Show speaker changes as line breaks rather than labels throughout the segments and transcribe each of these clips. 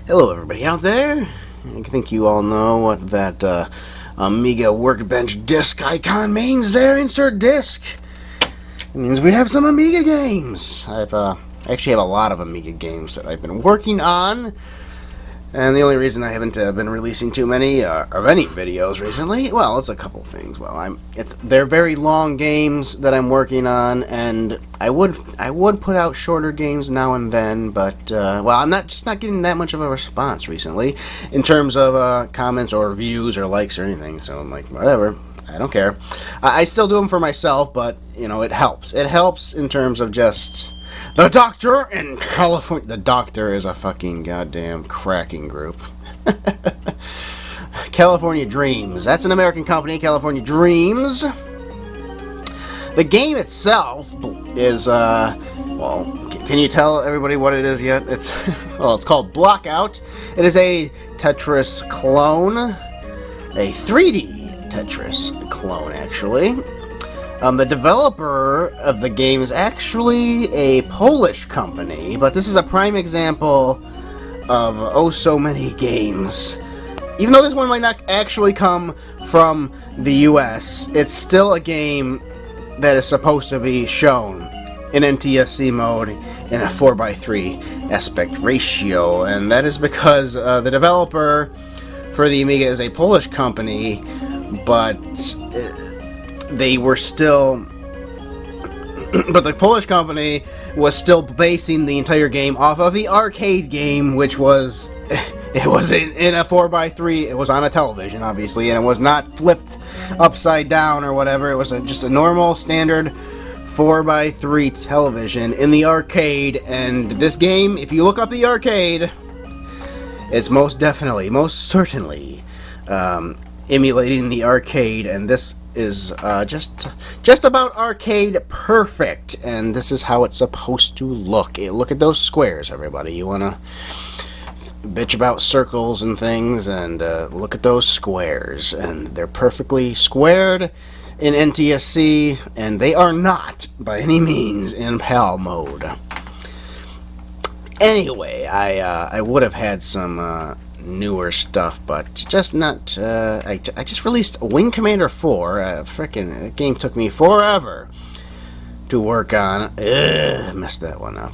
Hello everybody out there. I think you all know what that Amiga workbench disk icon means there. Insert disk. It means we have some Amiga games. I actually have a lot of Amiga games that I've been working on. And the only reason I haven't been releasing too many of any videos recently, well, it's a couple things. Well, they're very long games that I'm working on, and I would put out shorter games now and then, but well, I'm not getting that much of a response recently in terms of comments or views or likes or anything. So I'm like, whatever. I don't care. I still do them for myself, but you know, it helps. It helps in terms of just. The Doctor in California. The Doctor is a fucking goddamn cracking group. California Dreams. That's an American company, California Dreams. The game itself is, well, can you tell everybody what it is yet? It's called Blockout. It is a Tetris clone. A 3D Tetris clone, actually. The developer of the game is actually a Polish company, but this is a prime example of oh so many games. Even though this one might not actually come from the US, it's still a game that is supposed to be shown in NTSC mode in a 4:3 aspect ratio, and that is because the developer for the Amiga is a Polish company, but they were still, but the Polish company was still basing the entire game off of the arcade game, which was, it was in a 4:3, it was on a television, obviously, and it was not flipped upside down or whatever. It was just a normal, standard 4:3 television in the arcade, and this game, if you look up the arcade, it's most certainly, emulating the arcade, and this is just about arcade perfect, and this is how it's supposed to look. Look at those squares, everybody. You wanna bitch about circles and things, and look at those squares, and they're perfectly squared in NTSC, and they are not by any means in PAL mode. Anyway, I would have had some newer stuff, but just not. I just released Wing Commander 4. Frickin' that game took me forever to work on. Messed that one up.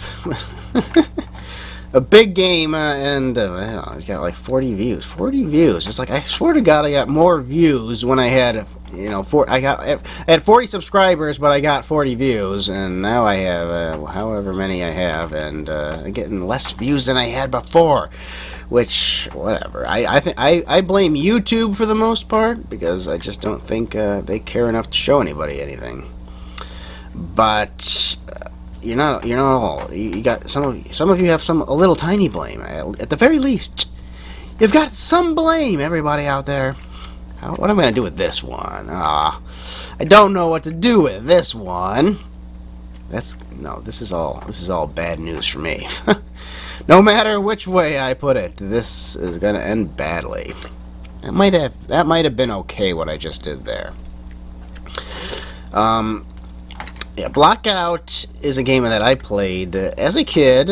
A big game, and I don't know, it's got like 40 views. 40 views. It's like, I swear to God, I got more views when I had, you know, I had 40 subscribers, but I got 40 views, and now I have however many I have, and I'm getting less views than I had before. Which, whatever. I blame YouTube for the most part, because I just don't think they care enough to show anybody anything. But you're not all. You got some of you have a little tiny blame. At the very least, you've got some blame. Everybody out there. What am I gonna do with this one? I don't know what to do with this one. This is all bad news for me. No matter which way I put it, this is gonna end badly. That might have been okay what I just did there. Yeah, Blockout is a game that I played as a kid.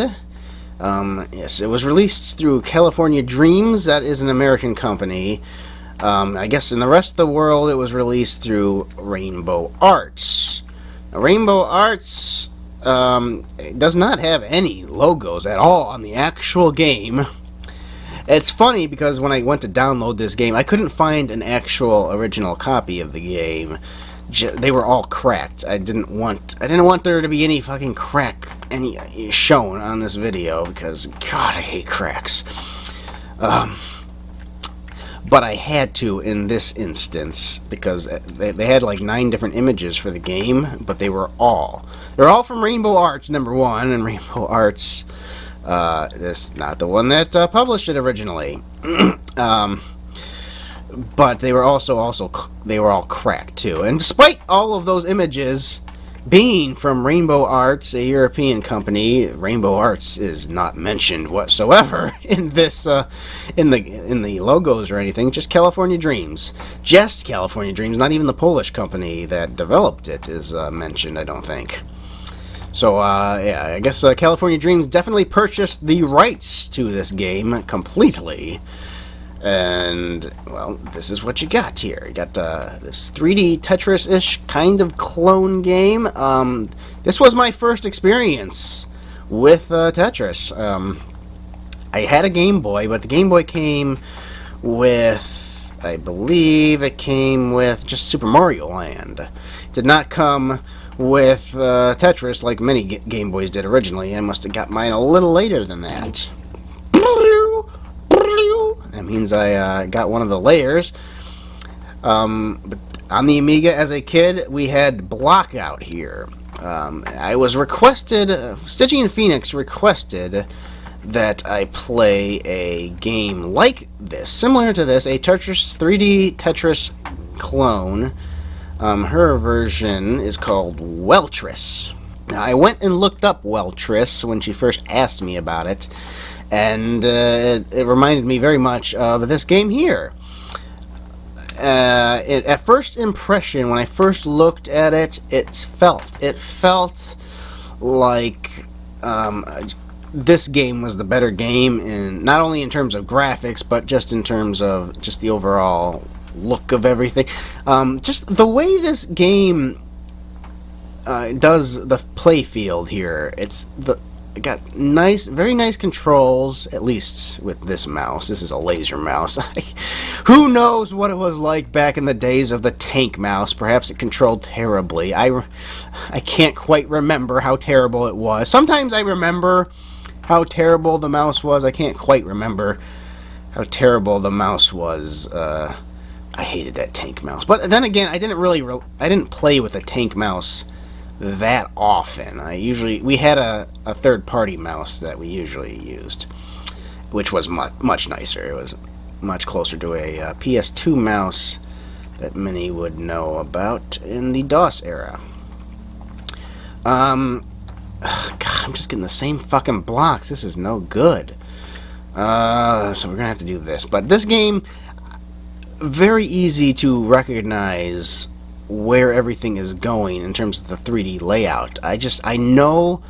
Yes, it was released through California Dreams. That is an American company. I guess in the rest of the world, it was released through Rainbow Arts. Now, Rainbow Arts does not have any logos at all on the actual game. It's funny because when I went to download this game, I couldn't find an actual original copy of the game. They were all cracked. I didn't want there to be any fucking crack shown on this video, because God, I hate cracks. But I had to in this instance, because they had like 9 different images for the game, but they're all from Rainbow Arts, number 1, and Rainbow Arts is not the one that published it originally. But they were they were all cracked too. And despite all of those images being from Rainbow Arts, a European company, Rainbow Arts is not mentioned whatsoever in this in the logos or anything. Just California Dreams. Just California Dreams. Not even the Polish company that developed it is mentioned, I don't think. So, yeah, I guess California Dreams definitely purchased the rights to this game completely. And, well, this is what you got here. You got this 3D Tetris-ish kind of clone game. This was my first experience with Tetris. I had a Game Boy, but the Game Boy came with, I believe it came with just Super Mario Land. It did not come with Tetris like many Game Boys did originally. I must have got mine a little later than that. That means I got one of the layers. But on the Amiga as a kid, we had Block Out here. I was requested, Stitchy and Phoenix requested that I play a game like this, similar to this, a Tetris 3D Tetris clone. Her version is called Welltris. Now, I went and looked up Welltris when she first asked me about it, and it reminded me very much of this game here. At first impression, when I first looked at it, it felt like this game was the better game, in not only in terms of graphics, but just in terms of just the overall look of everything. Just the way this game does the play field here. It got nice, very nice controls, at least with this mouse. This is a laser mouse. Who knows what it was like back in the days of the tank mouse? Perhaps it controlled terribly. I can't quite remember how terrible it was. Sometimes I remember how terrible the mouse was. I can't quite remember how terrible the mouse was. I hated that tank mouse. But then again, I didn't play with a tank mouse that often. We had a third-party mouse that we usually used, which was much nicer. It was much closer to a PS2 mouse that many would know about in the DOS era. God, I'm just getting the same fucking blocks. This is no good. So we're gonna have to do this. But this game, very easy to recognize where everything is going in terms of the 3D layout. I know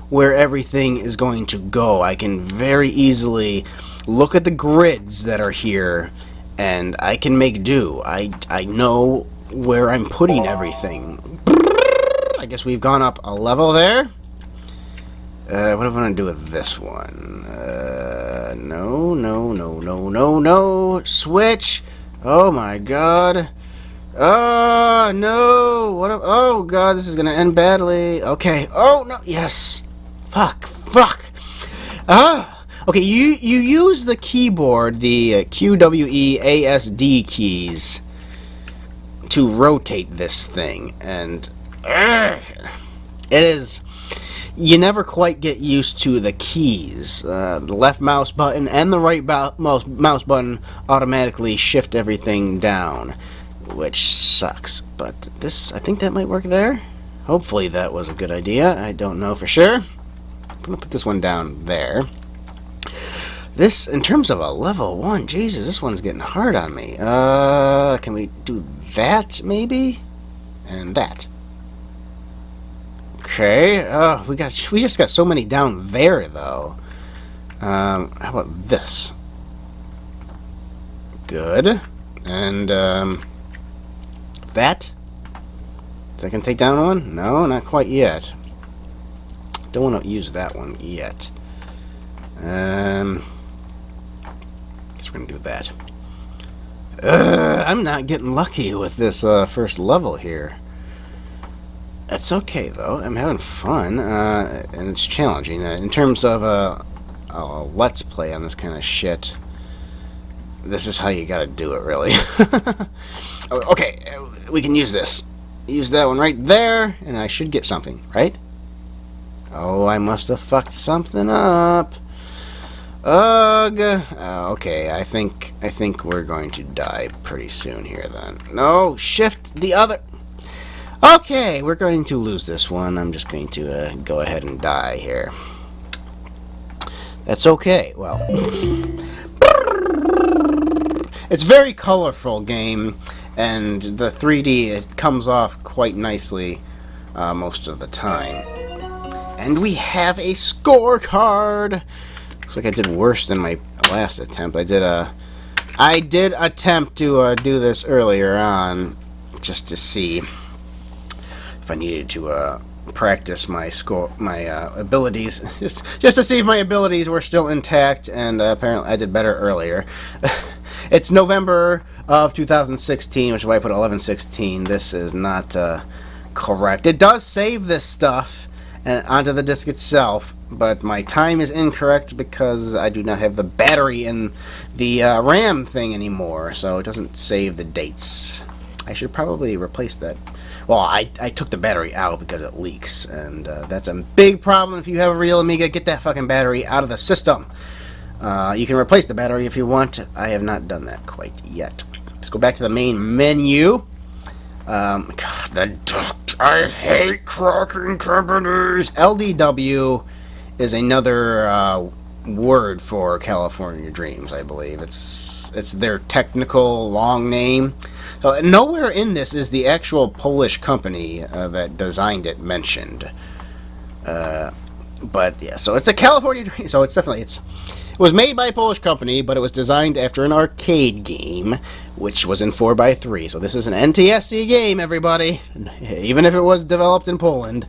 where everything is going to go. I can very easily look at the grids that are here, and I can make do. I know where I'm putting everything. I guess we've gone up a level there. What am I going to do with this one? No. Switch! Oh my god. Oh, no! Oh, God, this is gonna end badly. Okay. Oh, no. Yes. Fuck. Okay, you use the keyboard, the QWEASD keys, to rotate this thing, and it is... You never quite get used to the keys. The left mouse button and the right mouse button automatically shift everything down, which sucks. But this, I think that might work there. Hopefully that was a good idea. I don't know for sure. I'm going to put this one down there. This, in terms of a level 1, Jesus, this one's getting hard on me. Can we do that, maybe? And that. Okay, we just got so many down there, though. How about this? Good. And, that? Is that going to take down one? No, not quite yet. Don't want to use that one yet. Guess we're going to do that. I'm not getting lucky with this first level here. It's okay, though. I'm having fun, and it's challenging. In terms of a let's play on this kind of shit, this is how you gotta do it, really. Okay, we can use this. Use that one right there, and I should get something, right? Oh, I must have fucked something up. Ugh. Okay, I think we're going to die pretty soon here, then. No, shift the other... Okay, we're going to lose this one. I'm just going to go ahead and die here. That's okay. Well, it's a very colorful game, and the 3D, it comes off quite nicely most of the time. And we have a scorecard. Looks like I did worse than my last attempt. I did attempt to do this earlier on, just to see if I needed to practice my abilities, just to see if my abilities were still intact. And apparently, I did better earlier. It's November of 2016, which is why I put 11/16. This is not correct. It does save this stuff and onto the disk itself, but my time is incorrect because I do not have the battery in the RAM thing anymore, so it doesn't save the dates. I should probably replace that. Well, I took the battery out because it leaks, and that's a big problem if you have a real Amiga. Get that fucking battery out of the system. You can replace the battery if you want. I have not done that quite yet. Let's go back to the main menu. God, I hate cracking companies. LDW is another word for California Dreams, I believe. It's their technical long name. So nowhere in this is the actual Polish company that designed it mentioned. But yeah, so it's a California Dream. So it's definitely it was made by a Polish company, but it was designed after an arcade game, which was in 4x3. So this is an NTSC game, everybody. Even if it was developed in Poland,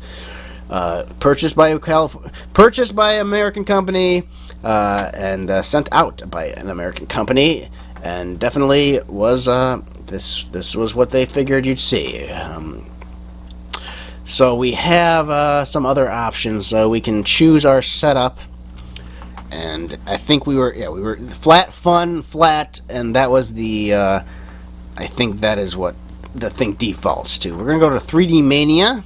purchased by an American company, and sent out by an American company, and definitely was this was what they figured you'd see. So we have some other options. We can choose our setup. And I think we were flat, fun, flat, and that was the, I think that is what the thing defaults to. We're going to go to 3D Mania.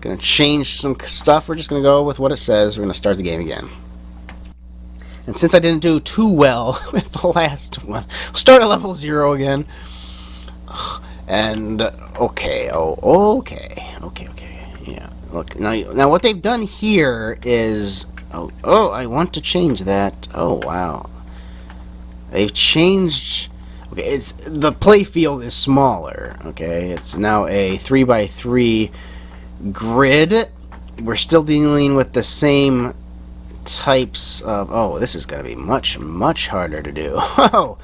Going to change some stuff. We're just going to go with what it says. We're going to start the game again. And since I didn't do too well with the last one, we'll start at level 0 again. And, okay, okay. Yeah, look, now what they've done here is... Oh, I want to change that. Oh, wow. They've changed... Okay, the play field is smaller. Okay, it's now a 3x3 grid. We're still dealing with the same types of... Oh, this is going to be much, much harder to do. Oh,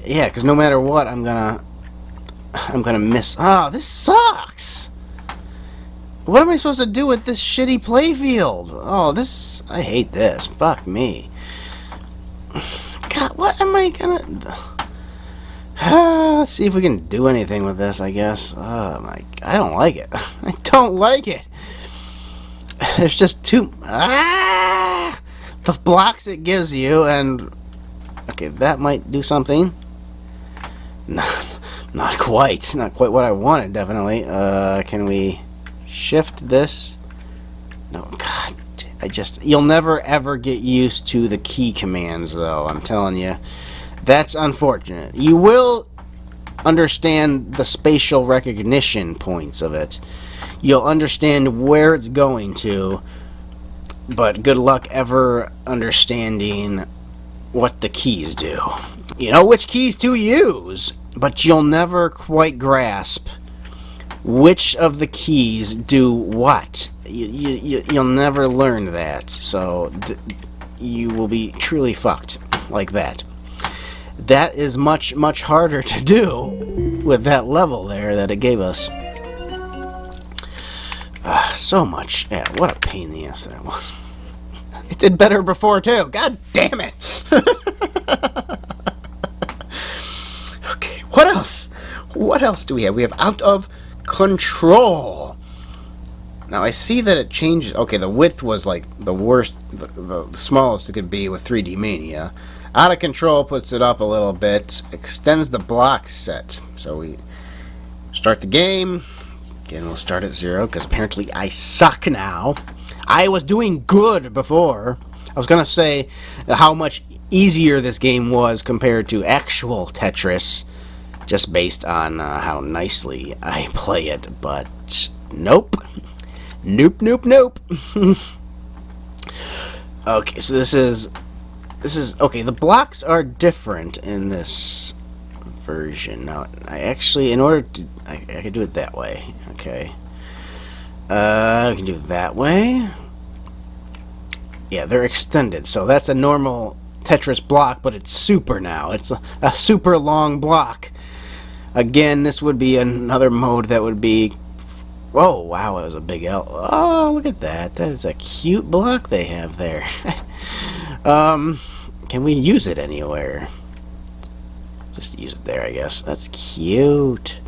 yeah, because no matter what, I'm gonna miss... Oh, this sucks! What am I supposed to do with this shitty playfield? Oh, I hate this. Fuck me. God, what am I gonna... Let's see if we can do anything with this, I guess. Oh my... I don't like it. I don't like it. There's just too... The blocks it gives you, and... Okay, that might do something. Not quite. Not quite what I wanted, definitely. Can we... shift this? No, God, you'll never ever get used to the key commands, though, I'm telling you. That's unfortunate. You will understand the spatial recognition points of it. You'll understand where it's going to, but good luck ever understanding what the keys do. You know which keys to use, but you'll never quite grasp which of the keys do what. You'll never learn that, so you will be truly fucked like that. That is much, much harder to do with that level there that it gave us. So much. Yeah, what a pain in the ass that was. It did better before, too. God damn it. Okay, what else? What else do we have? We have Out of Control. Now I see that it changes. Okay, the width was like the worst, the smallest it could be with 3D Mania. Out of Control puts it up a little bit, extends the block set. So we start the game. Again, we'll start at 0 because apparently I suck now. I was doing good before. I was gonna say how much easier this game was compared to actual Tetris, just based on how nicely I play it, but nope. Nope. Okay, so this is okay, the blocks are different in this version. Now, I actually, in order to, I could do it that way, okay. We can do it that way. Yeah, they're extended, so that's a normal Tetris block, but it's super now. It's a super long block. Again, this would be another mode that would be... Oh, wow, it was a big L. Oh, look at that. That is a cute block they have there. Can we use it anywhere? Just use it there, I guess. That's cute.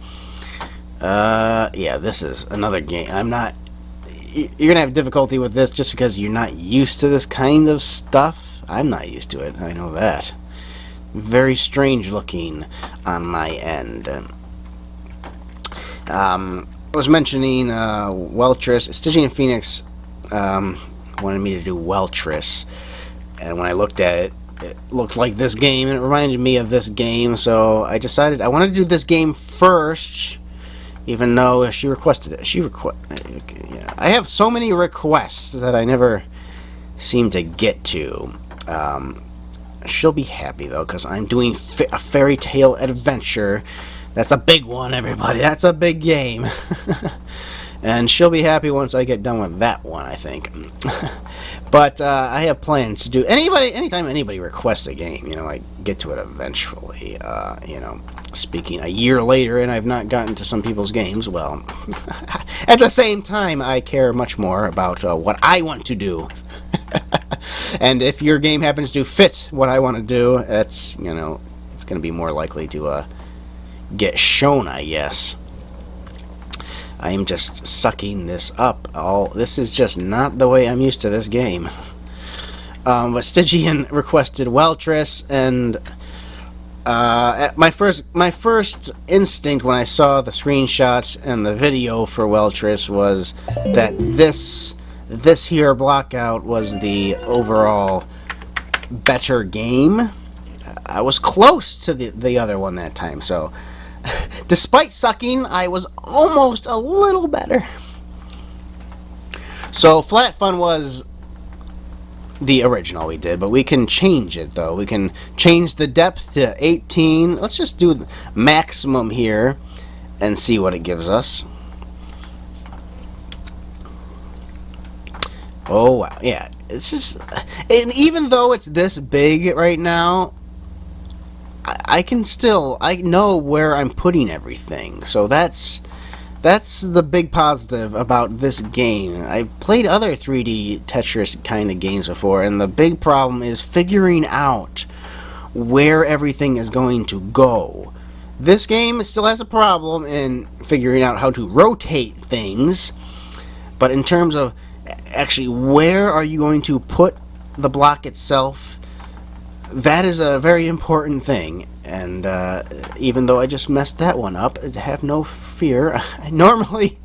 Yeah, this is another game. I'm not... You're gonna have difficulty with this just because you're not used to this kind of stuff. I'm not used to it, I know that. Very strange looking on my end. I was mentioning Welltris. Stygian Phoenix wanted me to do Welltris, and when I looked at it, it looked like this game, and it reminded me of this game, so I decided I wanted to do this game first, even though she requested it. Yeah. I have so many requests that I never seem to get to. She'll be happy, though, because I'm doing a fairy tale adventure. That's a big one, everybody. That's a big game. And she'll be happy once I get done with that one, I think. But I have plans to do... Anytime anybody requests a game, you know, I get to it eventually. You know, speaking a year later and I've not gotten to some people's games, well... At the same time, I care much more about what I want to do. And if your game happens to fit what I want to do, that's, you know, it's going to be more likely to get shown, I guess. I am just sucking this up. This is just not the way I'm used to this game. But Stygian requested Welltris, and my first instinct when I saw the screenshots and the video for Welltris was that this here blockout was the overall better game. I was close to the other one that time, so despite sucking, I was almost a little better. So Flat Fun was the original we did, but we can change it, though. We can change the depth to 18. Let's just do the maximum here and see what it gives us. Oh, wow. Yeah, it's just... And even though it's this big right now, I can still... I know where I'm putting everything. So that's the big positive about this game. I've played other 3D Tetris kind of games before, and the big problem is figuring out where everything is going to go. This game still has a problem in figuring out how to rotate things, but in terms of actually where are you going to put the block itself, that is a very important thing. And even though I just messed that one up, have no fear. Normally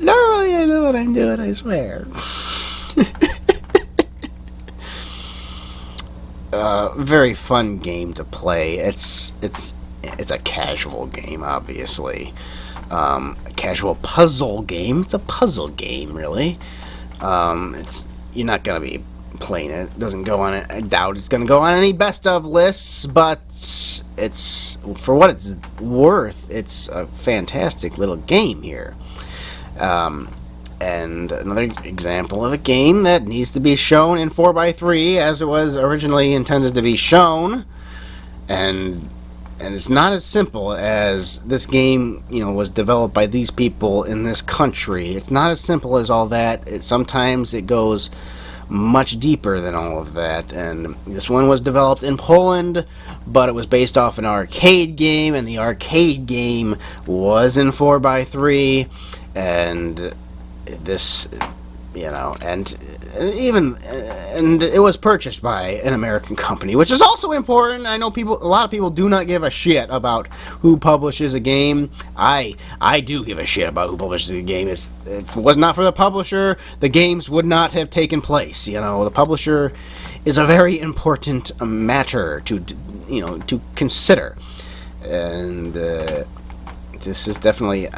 I know what I'm doing, I swear. Very fun game to play. It's a casual game, obviously. A casual puzzle game. It's a puzzle game, really. You're not gonna be playing it. It doesn't go on it. I doubt it's gonna go on any best of lists, but it's, for what it's worth, it's a fantastic little game here. And another example of a game that needs to be shown in 4x3 as it was originally intended to be shown, and it's not as simple as this game, you know, was developed by these people in this country. It's not as simple as all that. Sometimes it goes much deeper than all of that, and this one was developed in Poland, but it was based off an arcade game, and the arcade game was in 4x3, and this, you know, and it was purchased by an American company, which is also important. I know a lot of people do not give a shit about who publishes a game. I do give a shit about who publishes a game. If it was not for the publisher, the games would not have taken place. You know, the publisher is a very important matter to, you know, to consider, and this is definitely,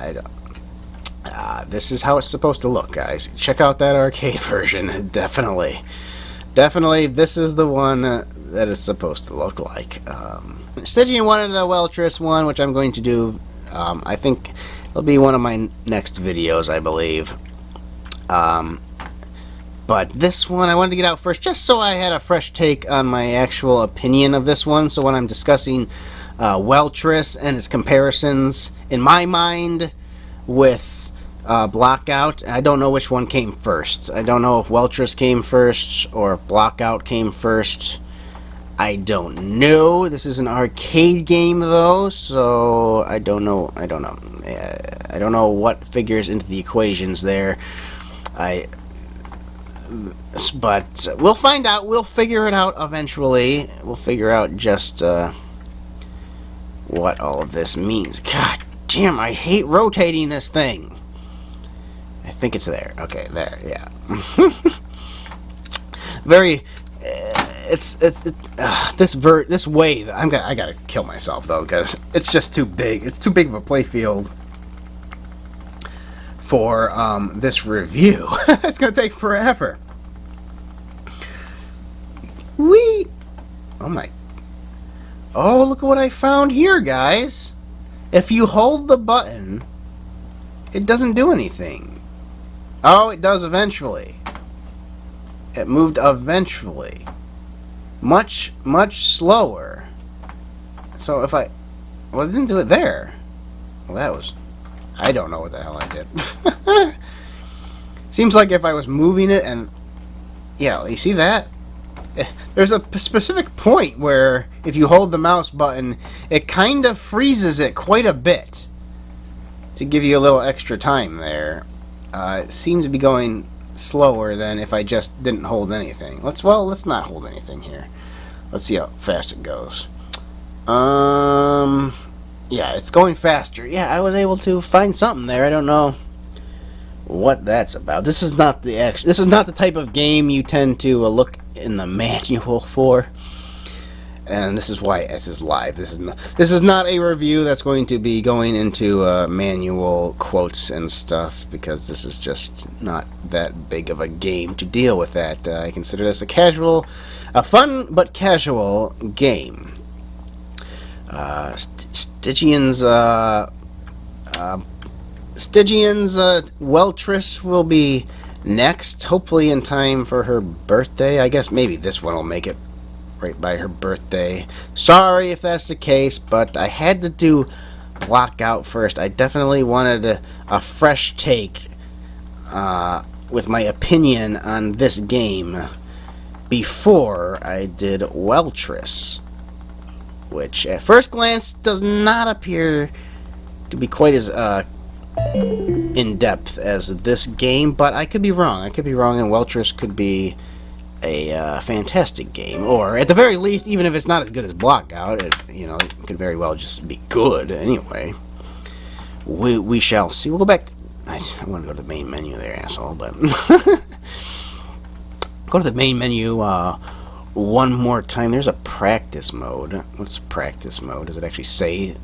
this is how it's supposed to look, guys. Check out that arcade version. Definitely, this is the one that it's supposed to look like. Stygian wanted the Welltris one, which I'm going to do. I think It'll be one of my next videos, I believe. But this one I wanted to get out first, just so I had a fresh take on my actual opinion of this one. So when I'm discussing Welltris and its comparisons, in my mind, with Blockout, I don't know which one came first. I don't know if Welltris came first or if Blockout came first. I don't know. This is an arcade game, though, so I don't know. I don't know what figures into the equations there. But we'll find out. We'll figure it out eventually. We'll figure out just what all of this means. God damn, I hate rotating this thing. I think it's there. Okay, there. Yeah. Very. This way. I gotta kill myself though, because it's just too big. It's too big of a playfield for this review. It's gonna take forever. Whee! Oh my! Oh, look at what I found here, guys. If you hold the button, it doesn't do anything. Oh, it does eventually. It moved eventually. Much slower. So if I... Well, it didn't do it there. Well, that was... I don't know what the hell I did. Seems like if I was moving it and... Yeah, you see that? There's a specific point where if you hold the mouse button, it kind of freezes it quite a bit. To give you a little extra time there. It seems to be going slower than if I just didn't hold anything. Let's not hold anything here. Let's see how fast it goes. Yeah, it's going faster. Yeah, I was able to find something there. I don't know what that's about. This is not the type of game you tend to look in the manual for. And this is why this is live. This is not a review that's going to be going into manual quotes and stuff, because this is just not that big of a game to deal with that. I consider this a fun but casual game. Stygian's Welltris will be next, hopefully in time for her birthday. I guess maybe this one will make it right by her birthday. Sorry if that's the case, but I had to do Blockout first. I definitely wanted a fresh take with my opinion on this game before I did Welltris, which at first glance does not appear to be quite as in-depth as this game, but I could be wrong. And Welltris could be a fantastic game, or at the very least, even if it's not as good as Blockout, it could very well just be good anyway. We shall see. We'll go back to, I want to go to the main menu there, asshole, but go to the main menu one more time. There's a practice mode. What's practice mode? Does it actually say?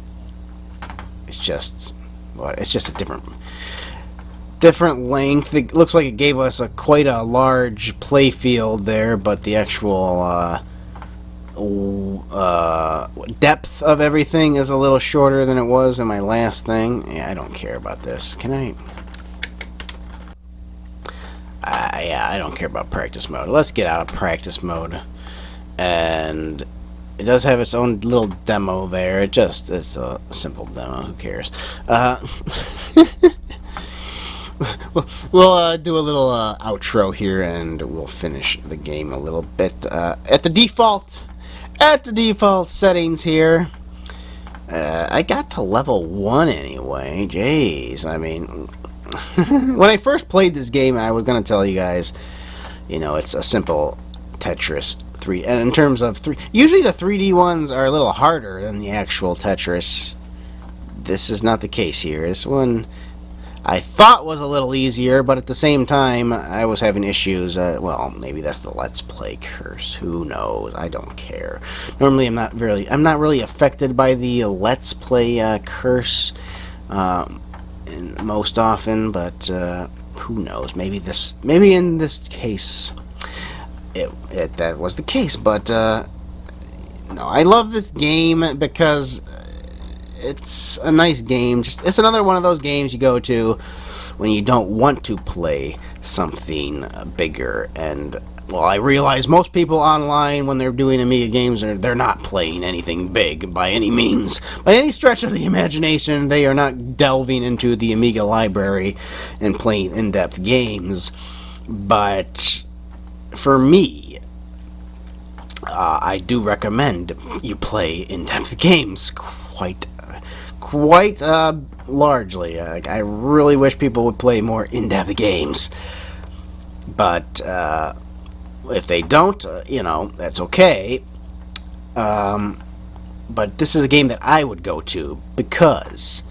It's just a different length. It looks like it gave us quite a large play field there, but the actual depth of everything is a little shorter than it was in my last thing. Yeah, I don't care about this. Can I? Yeah, I don't care about practice mode. Let's get out of practice mode. And it does have its own little demo there. It's a simple demo. Who cares? We'll do a little outro here, and we'll finish the game a little bit. At the default settings here, I got to level 1 anyway. Jeez, I mean, when I first played this game, I was gonna tell you guys, it's a simple Tetris 3. And in terms of usually the 3D ones are a little harder than the actual Tetris. This is not the case here. This one I thought was a little easier, but at the same time, I was having issues. Well, maybe that's the Let's Play curse. Who knows? I don't care. Normally, I'm not really affected by the Let's Play curse most often, but who knows? Maybe in this case, that was the case. But no, I love this game because it's a nice game. It's another one of those games you go to when you don't want to play something bigger. And well, I realize most people online, when they're doing Amiga games, they're not playing anything big by any means. By any stretch of the imagination, they are not delving into the Amiga library and playing in-depth games. But for me, I do recommend you play in-depth games quite largely. I really wish people would play more in-depth games. But if they don't, that's okay. But this is a game that I would go to because,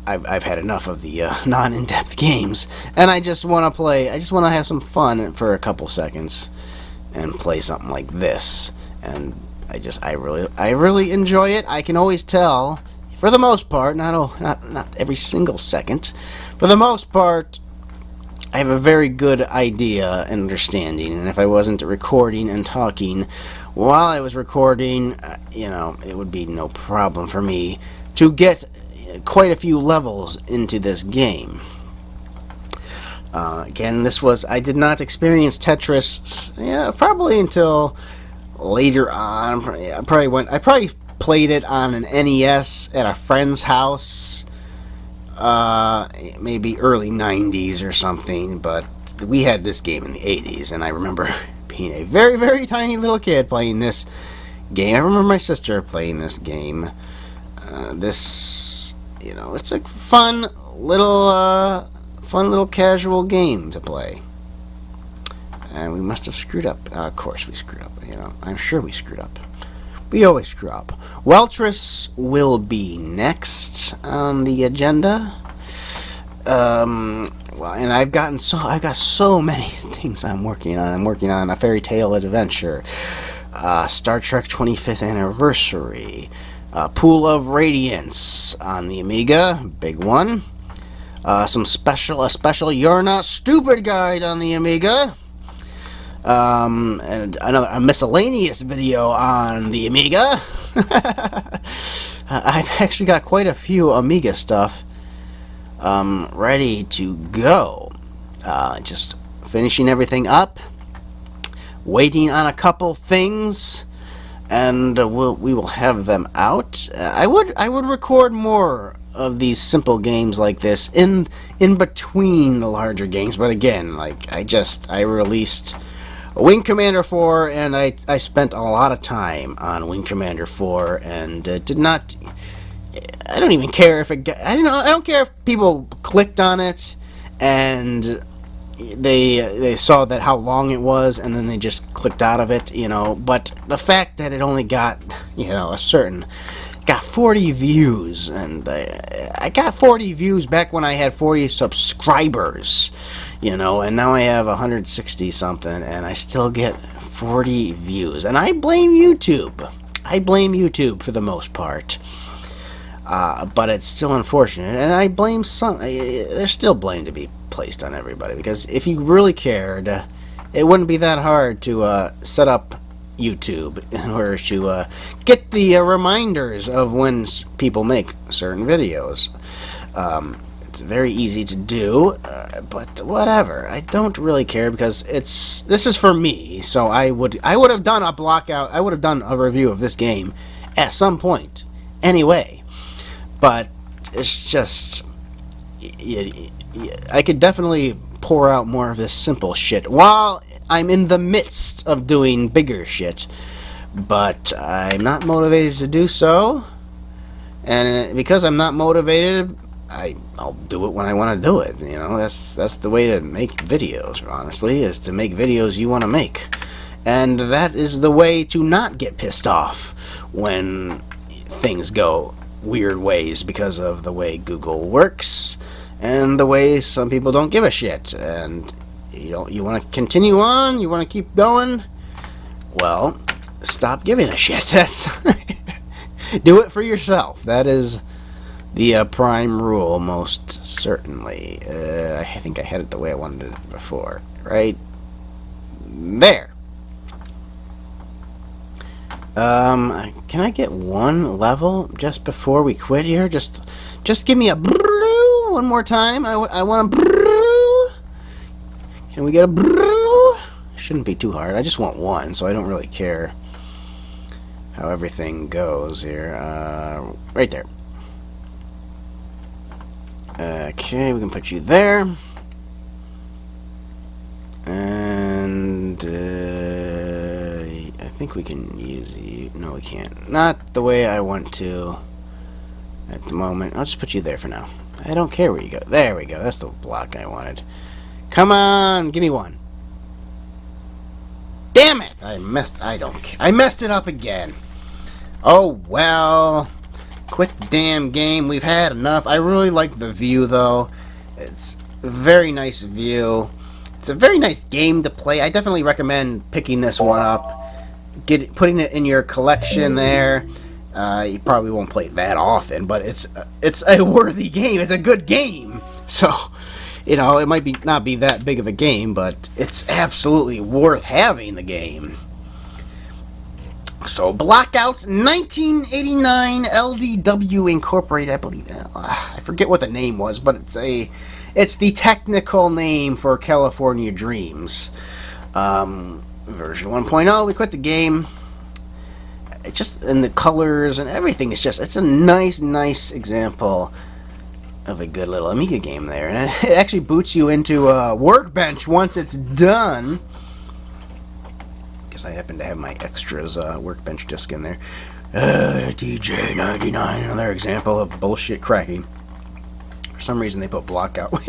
I've had enough of the non-in-depth games, and I just want to play. I just want to have some fun for a couple seconds and play something like this. And I really enjoy it. I can always tell, for the most part, not every single second. For the most part, I have a very good idea and understanding, and if I wasn't recording and talking while I was recording, it would be no problem for me to get quite a few levels into this game. Again, I did not experience Tetris, probably until later on. I probably played it on an NES at a friend's house. Maybe early 90s or something, but we had this game in the 80s, and I remember being a very, very tiny little kid playing this game. I remember my sister playing this game. It's a fun little casual game to play. And we must have screwed up. Of course we screwed up, I'm sure we screwed up. We always screw up. Welltris will be next on the agenda. And I've got so many things I'm working on. I'm working on a Fairy Tale Adventure, Star Trek 25th Anniversary, Pool of Radiance on the Amiga, big one. A special You're Not Stupid guide on the Amiga. And a miscellaneous video on the Amiga. I've actually got quite a few Amiga stuff ready to go. Just finishing everything up, waiting on a couple things, and we will have them out. I would record more of these simple games like this in between the larger games, but again, I released Wing Commander 4, and I spent a lot of time on Wing Commander 4, and did not. I don't even care if it. I don't care if people clicked on it, and they saw that how long it was, and then they just clicked out of it. But the fact that it only got got 40 views, and I got 40 views back when I had 40 subscribers. And now I have 160 something, and I still get 40 views. And I blame YouTube. I blame YouTube for the most part. But it's still unfortunate, and I blame there's still blame to be placed on everybody, because if you really cared, it wouldn't be that hard to set up YouTube in order to get the reminders of when people make certain videos. It's very easy to do, but whatever. I don't really care, because this is for me. So I would have done a I would have done a review of this game at some point anyway. But it's just I could definitely pour out more of this simple shit while I'm in the midst of doing bigger shit. But I'm not motivated to do so, and because I'm not motivated, I'll do it when I want to do it. That's the way to make videos, honestly, is to make videos you want to make. And that is the way to not get pissed off when things go weird ways because of the way Google works and the way some people don't give a shit. And you want to continue on, you want to keep going, well, stop giving a shit. That's do it for yourself. That is the prime rule, most certainly. I think I had it the way I wanted it before. Right there. Can I get one level just before we quit here? Just give me a brew one more time. I want a brew. Can we get a brew? Shouldn't be too hard. I just want one, so I don't really care how everything goes here. Right there. Okay, we can put you there. And I think we can use you. No, we can't. Not the way I want to at the moment. I'll just put you there for now. I don't care where you go. There we go. That's the block I wanted. Come on, give me one. Damn it! I messed it up again. Oh well. Quit the damn game. We've had enough. I really like the view though. It's a very nice view. It's a very nice game to play. I definitely recommend picking this one up. Putting it in your collection there. You probably won't play it that often, but it's a worthy game. It's a good game. So, you know, it might not be that big of a game, but it's absolutely worth having the game. So, Blackout 1989 LDW Incorporated, I believe. I forget what the name was, but it's the technical name for California Dreams. Version 1.0, we quit the game. It's just, and the colors and everything, it's a nice example of a good little Amiga game there. And it actually boots you into a Workbench once it's done. Because I happen to have my extras Workbench disc in there. DJ99, another example of bullshit cracking. For some reason they put Blackout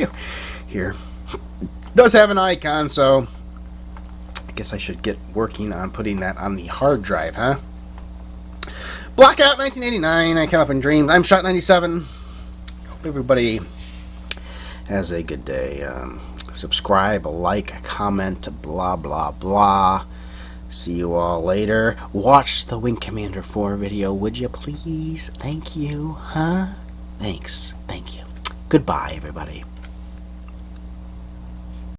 here. It does have an icon, so I guess I should get working on putting that on the hard drive, huh? Blackout 1989, California Dreams. I'm Shot97. Hope everybody has a good day. Subscribe, like, comment, blah, blah, blah. See you all later. Watch the Wing Commander 4 video, would you please? Thank you, huh? Thanks. Thank you. Goodbye, everybody.